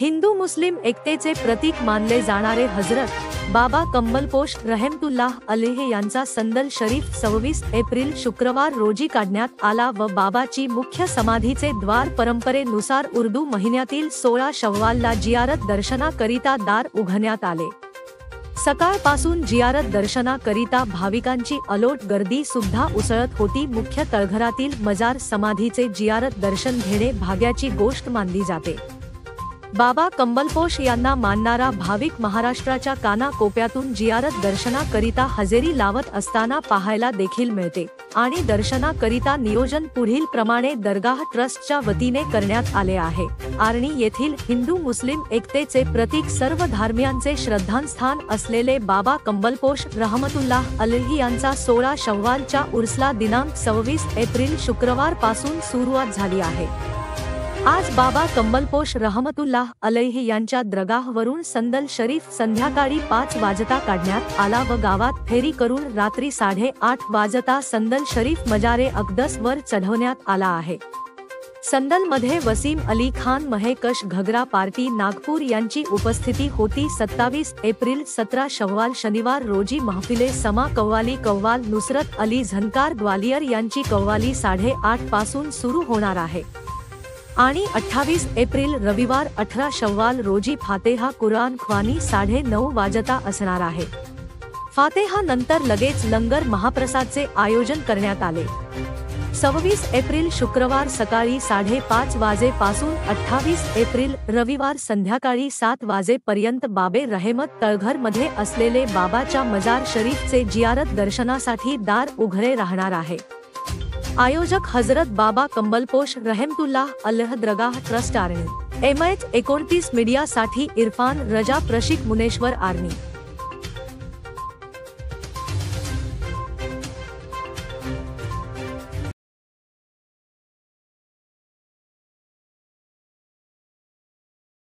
हिंदू मुस्लिम एकतेचे प्रतीक मानले जाणारे हजरत बाबा कंबलपोश रहमतुल्लाह अलैह यांचा संदल शरीफ 26 एप्रिल शुक्रवार रोजी काढण्यात आला व बाबाची मुख्य समाधीचे द्वार परंपरेनुसार उर्दू महिन्यातील 16 शव्वालला जियारत दर्शनाकरिता दार उघडण्यात आले। सकाळपासून जियारत दर्शनाकरिता भाविकांची अलोट गर्दी सुद्धा उसळत होती। मुख्य तळघरातील मजार समाधीचे जियारत दर्शन घेणे भाग्याची गोष्ट मानली जाते। बाबा कंबलपोश यांना मानणारा भाविक महाराष्ट्राच्या कानाकोपऱ्यातून जियारत दर्शनाकरिता हजेरी लावत असताना पाहायला देखील मिळते आणि दर्शनाकरिता नियोजन पुढील प्रमाणे दरगाह ट्रस्टच्या वतीने करण्यात आले आहे। आर्णी येथील हिंदू मुस्लिम एकतेचे प्रतीक सर्व धर्मियांचे श्रद्धास्थान असलेले बाबा कंबलपोश रहमतुल्लाह अलैह यांचा 16 शव्वालच्या उर्सला दिनांक 26 एप्रिल शुक्रवार पासून सुरुवात झाली आहे। आज बाबा कंबलपोश रहमतुल्लाह अलैह यांच्या दरगाहवरून संदल शरीफ संध्याकाळी 5 वाजता काढण्यात आला व गावात फेरी करून रात्री 8:30 वाजता संदल शरीफ मजारे अक़दस वर चढवण्यात आला आहे। संदल मध्ये वसीम अली खान महकश घगरा पार्टी नागपूर यांची उपस्थिती होती। 27 एप्रिल 17 शव्वाल शनिवार रोजी महफिले समा कव्वाल नुसरत अली झनकार ग्वालियर यांची कव्वाली 8:30 पासून सुरू होणार आहे आणि 28 एप्रिल रविवार 18 शव्वाल रोजी फातेहा कुरान ख्वानी 9:30 वाजता असणार आहे। फातेहा नंतर लगेच लंगर महाप्रसादचे आयोजन करण्यात आले। 26 एप्रिल शुक्रवार सकाळी 5:30 वाजेपासून 28 एप्रिल रविवार संध्याकाळी 7 वाजेपर्यंत बाबे रहमत तळघर मध्ये असलेले बाबाच्या मजार शरीफचे जियारत दर्शनासाठी दार उघडे राहणार आहे। आयोजक हजरत बाबा कंबलपोश रहमतुल्लाह अलैह दरगाह ट्रस्ट आर्णी। MH 29 मीडियासाठी इरफान रजा प्रशिक मुनेश्वर आर्णी।